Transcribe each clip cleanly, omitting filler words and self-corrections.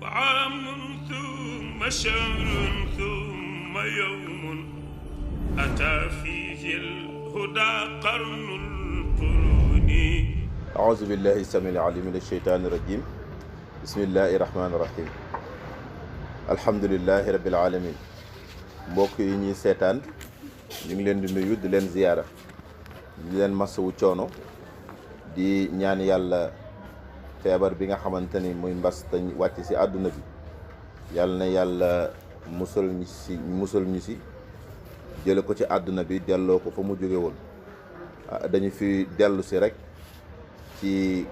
وعام ثم شهر ثم يوم أتى فيه الهدى قرن القرون. أعوذ بالله السميع العليم من الشيطان الرجيم. بسم الله الرحمن الرحيم. الحمد لله رب العالمين. mbokk yi ñuy seetaan ñu ngi leen di nuyu di leen ziyaara di leen masawu coono di ñaan yàlla feebar bi nga xamante ni muy mbas te wàcc ci àdduna bi yàlla na yàlla musal ñu ci jële ko ci àdduna bi delloo ko fa mu jóge woon. dañu fi dellu si rek ci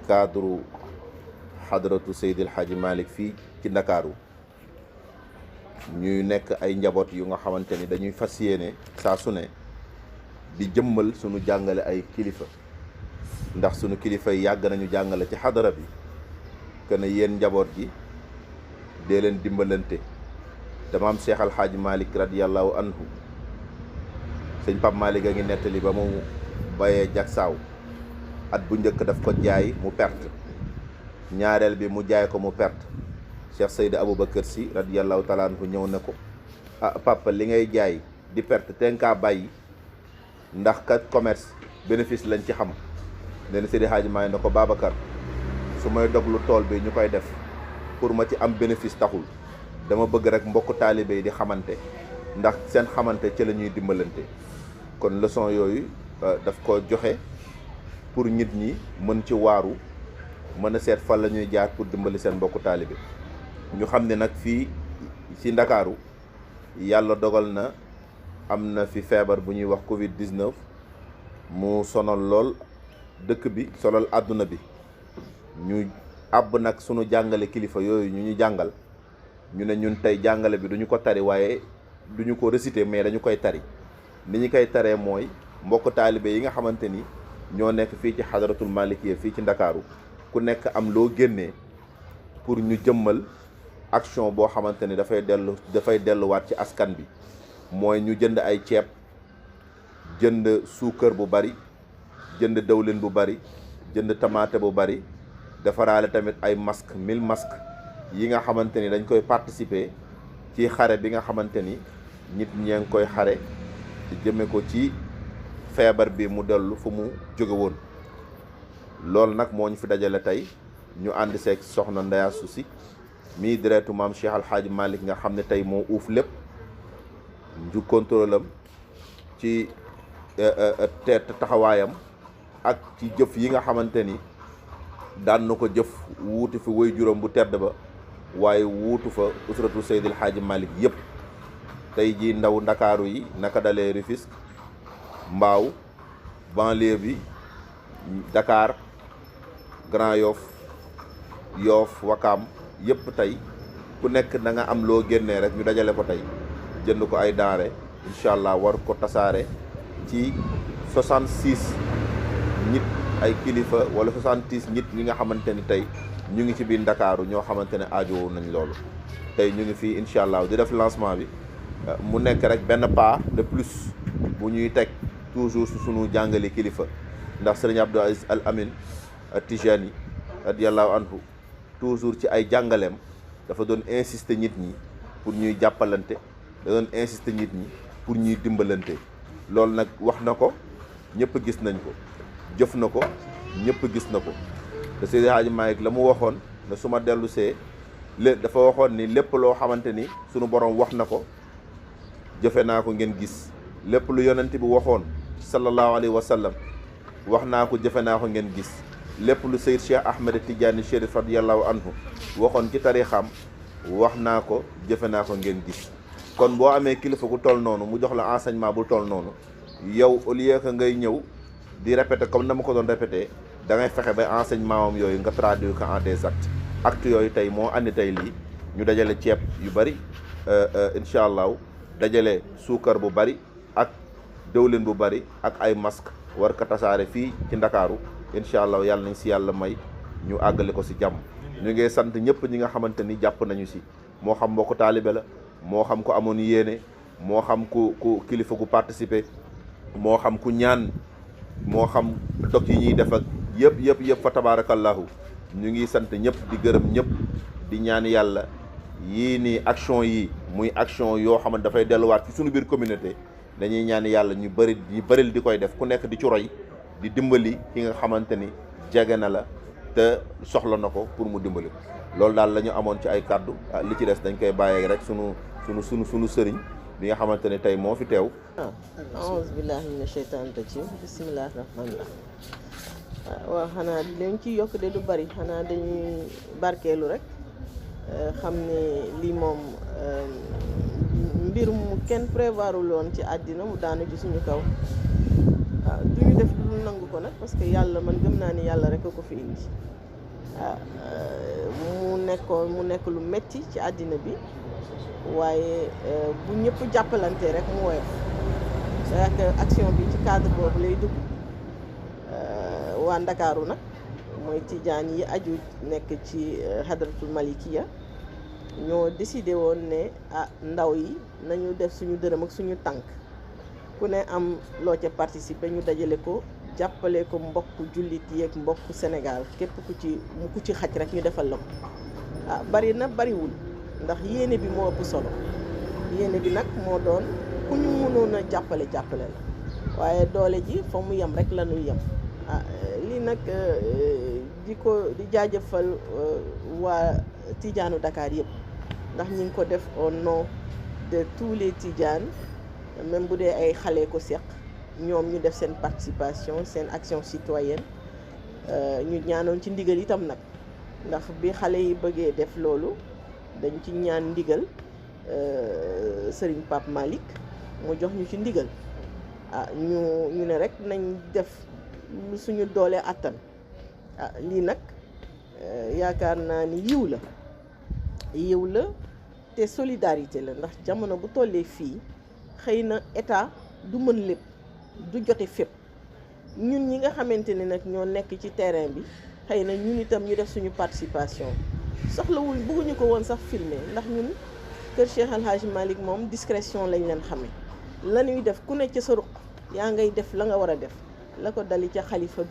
cadre xadratu Seydil Hadji Malick fii ci Ndakaaru ñuy nekk ay njaboot yu nga xamante ni dañuy fas yéene saa su ne di jëmmal sunu jàngale ay kilifa, ndax sunu kilifa yi yàgg nañu jàngale ci xadara bi que ne yéen njaboot gi dee leen dimbalante. dama am Cheikh Al Hadji Malick radiyallahu anhu, sëñ Pape Malick a ngi nettali ba mu bayee jagsaaw at bu njëkk daf ko jaay mu perte, ñaareel bi mu jaay ko mu perte. Cheikh Seydi Aboubacar Sy radiyallahu taala anhu ñëw ne ko papa li ngay jaay di perte te nga bàyyi ndax kat commerce bénéfice lañ ci xam. nee na Seydi Hadji Malick ne ko Babacar su may doglu tool bi ñu koy def pour ma ci am bénéfice taxul, dama bëgg rek mbokk taalibe yi di xamante, ndax seen xamante ci la ñuy dimbalante. kon leçon yooyu daf ko joxe pour nit ñi mën ci waaru, mën a seet fan la ñuy jaar pour dimbali seen mbokku taalibe. ñu xam ne nag fii ci Ndakaaru yàlla dogal na am na fi feebar bu ñuy wax Covid-19 mu sonal lool dëkk bi, sonal àdduna bi. ñu àbb nag sunu jàngale kilifa yooyu ñu jàngal, ñu ne ñun tey jàngale bi duñu ko tari waaye duñu ko réciter, mais dañu koy tari. ni ñu koy taree mooy mbokk taalibe yi nga xamante ni ñoo nekk fii ci xadaratul Malikiyya fii ci Ndakaaru ku nekk am loo génnee pour ñu jëmmal action boo xamante ni dafay delluwaat ci askan bi. mooy ñu jënd ay ceeb, jënd suukar bu bari, jënd dawlin bu bari, jënd tamaate bu bari, defaraale tamit ay masque 1000 masques yi nga xamante ni dañ koy participer ci xare bi nga xamante ni nit ñee ngi koy xare jëme ko ci feebar bi mu dellu fu mu jóge woon. loolu nag moo ñu fi dajale tey ñu ànd seeg soxna Ndeye Astou Sy mii direetu maam Cheikh Al Hadji Malick nga xam ne tey moo uuf lépp ju contrôle am ci taxawaayam ak ci jëf yi nga xamante ni daan na ko jëf wuutu fi way juróom bu tedd ba, waaye wuutu fa usratu Seydil Hadji Malick yëpp. tey ji ndaw Ndakaaru yi naka dalee Rufisque, Mbao, banlieue bi, Dakar, Grand Yoff, Yoff, Wakam yëpp tey ku nekk da nga am loo génnee rek ñu dajale ko tey jënd ko ay denrées incha allah war ko tasaare ci 66 nit ay kilifa wala 66 nit ñi nga xamante ni tey ñu ngi ci biir Ndakaaru ñoo xamante ne aajowoo nañ loolu. tey ñu ngi fii incha allah di def lancement bi mu nekk rek benn pas de plus bu ñuy teg toujours su sunu jàngale kilifa, ndax sëriñ Abdou Aziz Al Amin Tijani radiyallahu anhu toujours ci ay jàngaleem dafa doon insister nit ñi pour ñuy jàppalante, da doon insister nit ñi pour ñuy dimbalante. loolu nag wax na ko ñëpp gis nañ ko, jëf na ko ñëpp gis na ko. te Seydi Hadji Malick la mu waxoon ne su ma dellu see dafa waxoon ni lépp loo xamante ni sunu borom wax na ko jëfe naa ko ngeen gis. lépp lu yonent bi waxoon sallallahu alayhi wa sallam wax naa ko jëfe naa ko ngeen gis. lépp lu Seyd Cheikh Ahmed Tidiane Chérif radiyallahu anhu waxoon ci tarixam wax naa ko jëfe naa ko ngeen gis. kon boo amee kilifa gu toll noonu mu jox la enseignement bu toll noonu, yow au lieu que ngay ñëw di répéter comme na ma ko doon répéter, da ngay fexe ba enseignement am yooyu nga traduire ko en des actes. actes yooyu tey moo andi tey lii ñu dajale ceeb yu bari incha allah, dajale suukar bu bari ak dëwlin bu bari ak ay masque war ko tasaare fii ci Ndakaaru. incha allah yàlla nañ si yàlla may ñu àggale ko si jàmm. ñu ngi sant ñëpp ñi nga xamante ni jàpp nañu si, moo xam mbokku taalibe la, moo xam ku amoon yéene, moo xam ku kilifa gu participer, moo xam ku ñaan, moo xam dog yi ñuy def ak yëpp fa tabaarakallahu. ñu ngi sant ñëpp di gërëm ñëpp di ñaan yàlla yii nii action yi muy action yoo xamante dafay delluwaat ci suñu biir communauté dañuy ñaan yàlla ñu bëril di koy def ku nekk di ci roy di dimbali ki nga xamante ni jege na la te soxla na ko pour mu dimbali ko loolu daal la ñu amoon ci ay kàddu li ci des dañ koy bàyyee rek sunu sëriñ bi nga xamante ne tey moo fi teew. aouzu billahi mina sheytaani rajim bismillahi rahmaani rahim waaw xanaa leen ci yokk de du bari xanaa dañuy barkeelu rek xam ne lii moom mbir mu kenn prévoirul woon ci àddina mu daanu ci suñu kaw waaw du ñu def lu nangu ko nag parce que yàlla man gëm naa ni yàlla rek a ko fi indi waaw mu nekk lu metti ci àddina bi waaye bu ñëpp jàppalante rek mu woyof c'est-à-dire que action bi ci cadre boobu lay dugg waa Ndakaaru nag mooy tijaan yi aju nekk ci hadratul malikiya ñoo décidé woon ne ndaw yi nañu def suñu dërëm ak suñu tànk ku ne am loo ca participer ñu dajale ko jàppale ko mbokk jullit yeeg mbokk Sénégal képp ku ci xaj rek ñu defal la ko bari na bariwul ndax yéene bi moo ëpp solo yéene bi nag moo doon ku ñu mënoon a jàppale la waaye doole ji fa mu yem rek la ñuy yem lii nag di jaajëfal waa Tijaanu Dakar yëpp ndax ñu ngi ko def au nom de tous les Tidianes même bu dee ay xale ko seq ñoom ñu def seen participation seen action citoyenne ñu ñaanoon ci ndigal itam nag ndax bi xale yi bëggee def loolu dañ ci ñaan ndigal Serigne Pape Malick mu jox ñu ci ndigal ñu ne rek nañ def lu suñu doolee attan lii nag yaakaar naa ni yiw la te solidarité la ndax jamono bu tollee fii xëy na état du mën lépp du jote fépp ñun ñi nga xamante ne nag ñoo nekk ci terrain bi xëy na ñun itam ñu def suñu participation soxlawul bëgguñu ko woon sax filmer ndax ñun kër Cheikh Al Hadj Malick moom discrétion lañ leen xamee la ñuy def ku ne ca sa ruq yaa ngay def la nga war a def la ko dali ca xalifa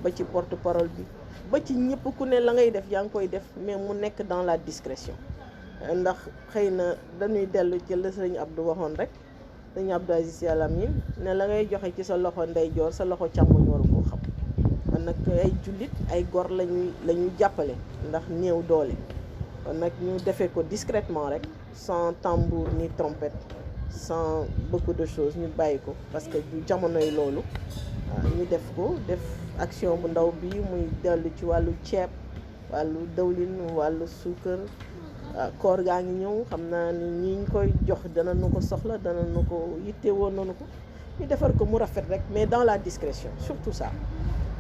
ba ci porte parole bi ba ci ñëpp ku ne la ngay def yaa ngi koy def mais mu nekk dans la discrétion ndax xëy na dañuy dellu ci la sëñ Abdou waxoon rek sëñ Abdou Aziz Sy Al Amine ne la ngay joxe ci sa loxo ndeyjoor sa loxo càmmoñ waru koo xam kon nag ay jullit ay gor la ñuy jàppale ndax néew doole kon nag ñu defee ko discrètement rek sans tambour ni trompette sans beaucoup de choses ñu bàyyi ko parce que du jamonoy loolu ñu def action bu ndaw bi muy dellu ci wàllu ceeb wàllu dawlin wàllu suukar koor gaa ngi ñëw xam naa ni ñi koy jox dana nu ko soxla dana nu ko yitte woon nanu ko ñu defar ko mu rafet rek mais dans la discrétion surtout ça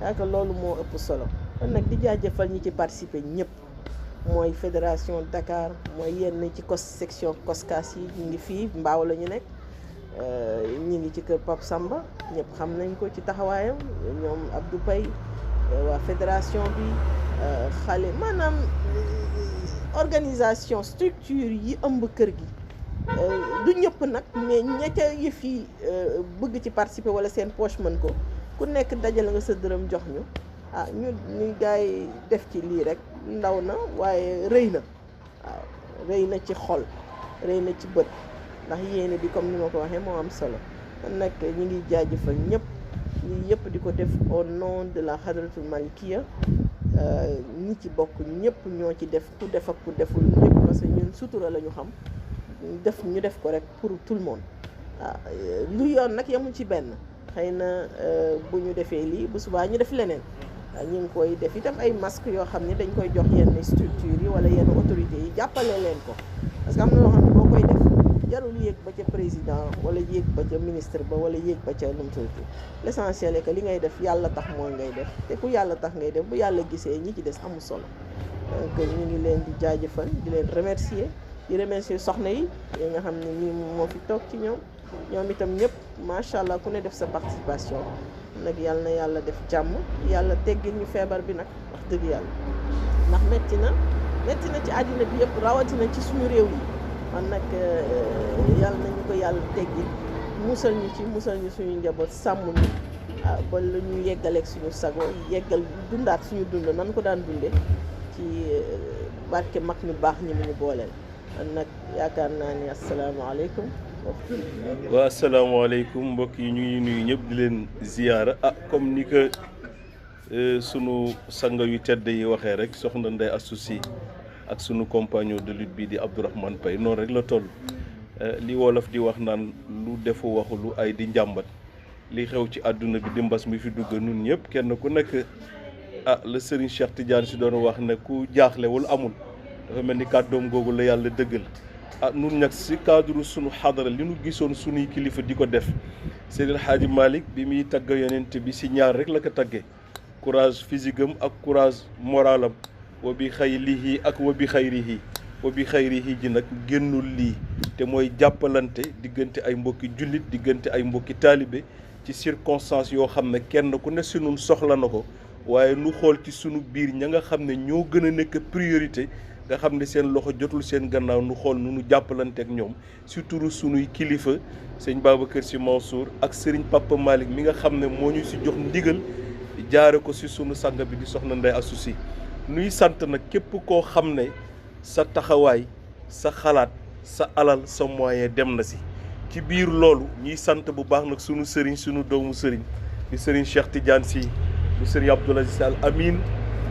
yaakaar loolu moo ëpp solo kon nag di jaajëfal ñi ci participer ñëpp mooy fédération Dakar mooy yenn ci section COSCAS yi ñu ngi fii Mbaaw la ñu nekk ñu ngi ci kër Pape Samba ñëpp xam nañ ko ci taxawaayam ñoom Abdou Paye waa fédération bi xale maanaam organisation structure yi ëmb kër gi du ñëpp nag mais ñecca yëf yi bëgg ci participer wala seen poche mën ko ku nekk dajale nga sa dërëm jox ñu ñu gars yi def ci lii rek ndaw na waaye rëy na waaw rëy na ci xol rëy na ci bët ndax yéene bi comme ni ma ko waxee moo am solo kon nag ñu ngi jaajëfal ñëpp ñi yëpp di ko def au nom de la hadratul malikiya ñi ci bokk ñëpp ñoo ci def ku def ak ku deful ñëpp parce que ñun sutura la ñu xam ñu def ko rek pour tout le monde lu yoon nag yemul ci benn xëy na bu ñu defee lii bu subaa ñu def leneen ñu ngi koy def itam ay masques yoo xam ne dañ koy jox yenn structures yi wala yenn autorités yi jàppale leen ko parce que am na loo xam ne boo koy def jarul yéeg ba ca président wala yéeg ba ca ministre ba wala yéeg ba ca num tuuti l'essentiel est que li ngay def yàlla tax mooy ngay def te ku yàlla tax ngay def bu yàlla gisee ñi ci des amul solo donc ñu ngi leen di jaajëfal di leen remercier di remercier soxna yi nga xam ne nii moo fi toog ci ñoom itam ñëpp macha allah ku ne def sa participation nag yàlla na yàlla def jàmm yàlla teggil ñu feebar bi nag wax dëgg yàlla ndax metti na ci àddina bi yëpp rawatina ci suñu réew yi man nag yàlla nañu ko yàlla teggil musal ñu suñu njaboot sàmm ñu ba la ñu yeggaleeg suñu sago yeggal dundaat suñu dund nan ko daan dunde ci barke mag ñu baax ñi mu ñu booleel nag yaakaar naa ni asalaamaaleykum. waa asalaamaaleykum mbokk yi ñu ngi nuyu ñëpp di leen ziyaara comme ni ko sunu sanga yu tedd yi waxee rek soxna Ndeye Astou Sy ak sunu compagnon de lutte bi di Abdourahmane Paye noonu rek la toll li wolof di wax naan lu defu waxu lu ay di njàmbat li xew ci àdduna bi di mbas mi fi dugg nun ñëpp kenn ku nekk la Serigne Cheikh Tidiane si doon wax ne ku jaaxlewul amul dafa mel ni kàddoom googu la yàlla dëggal nun nag si cadre sunu xadara li nu gisoon sunuy kilifa di ko def Seydil Hadji Malick bi muy tagg yonent bi si ñaar rek la ko taggee courage physique am ak courage moral am wa bi xayrihi ak wa bi xayrihi ji nag génnul lii te mooy jàppalante diggante ay mbokki jullit diggante ay mbokki taalibe ci circonstance yoo xam ne kenn ku ne si nun soxla na ko waaye nu xool ci sunu biir ña nga xam ne ñoo gën a nekk priorité nga xam ne seen loxo jotul seen gannaaw nu xool nu jàppalante ak ñoom surtout sunuy kilifa sëñ Babacar Sy Mansour ak sëriñ Papa Malick mi nga xam ne moo ñu si jox ndigal jaare ko si sunu sang bi di soxna Ndeye Astou Sy nuy sant nag képp koo xam ne sa taxawaay sa xalaat sa alal sa moyen dem na si ci biir loolu ñuy sant bu baax nag sunu sëriñ sunu doomu sëriñ di sëriñ Cheikh Tidiane Sy di sëriñ Abdoul Aziz Al Amin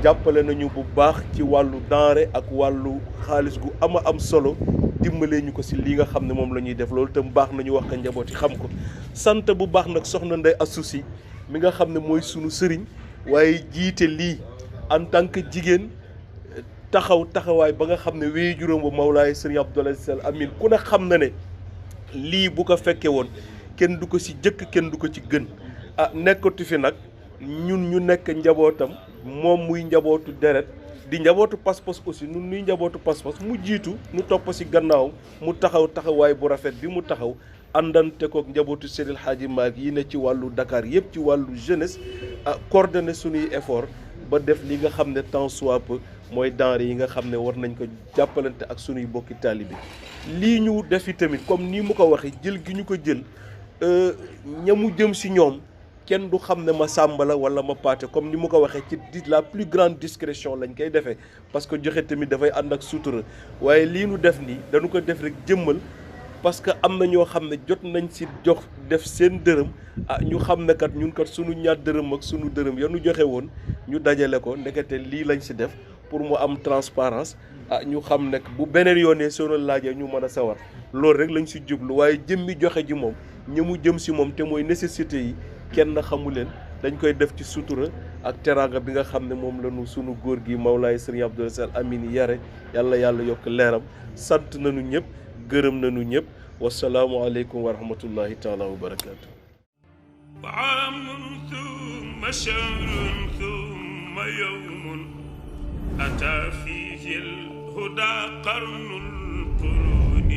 jàppale nañu bu baax ci wàllu denrée ak wàllu xaalis gu am solo dimbalee ñu ko si lii nga xam ne moom la ñuy def loolu itam baax nañu wax ko njaboot yi xam ko sant bu baax nag soxna Ndeye Astou Sy mi nga xam ne mooy sunu sëriñ waaye jiite lii en tant que jigéen taxawaay ba nga xam ne wéy juróom ba Mawlaay sëriñ Abdoul Aziz Al Amin ku ne xam na ne lii bu ko fekkee woon kenn du ko si jëkk kenn du ko ci gën nekkatu fi nag ñun ñu nekk njabootam moom muy njabootu deret di njabootu pas-pas aussi nun nuy njabootu pas-pas mu jiitu nu topp si gannaaw mu taxawaay bu rafet bi mu taxaw àndante kook njabootu Seydil Hadji Malick yi ne ci wàllu Dakar yëpp ci wàllu jeunesse coordonné suñuy effort ba def li nga xam ne tant soit peu mooy denrée yi nga xam ne war nañ ko jàppalante ak suñuy bokki taalibe lii ñu defi tamit comme ni mu ko waxee jël gi ñu ko jël ñamu jëm si ñoom kenn du xam ne ma sàmba la wala ma paate comme ni mu ko waxee ci la plus grande discrétion lañ koy defee parce que joxe tamit dafay ànd ak sutura waaye lii nu def nii dañu ko def rek jëmmal parce que am na ñoo xam ne jot nañ si jox def seen dërëm ñu xam ne kat ñun kat sunu ñaar dërëm ak sunu dërëm ya nu joxe woon ñu dajale ko ndekete lii lañ si def pour mu am transparence ñu xam ne bu beneen yoonee soo laajee ñu mën a sawar loolu rek lañ si jublu waaye jëmmi joxe ji moom ñi mu jëm si moom te mooy nécessité yi kenn xamu leen dañ koy def ci sutura ak teraanga bi nga xam ne moom la ñu sunu góor gi Mawlaay Serigne Abdoul Aziz Al Amin yare yàlla yokk leeram sant nañu ñëpp gërëm nañu ñëpp wasalaamu aleykum wa rahmatullahi taala wa barakaatu. عام ثم شهر ثم يوم أتى فيه الهدى قرن القرون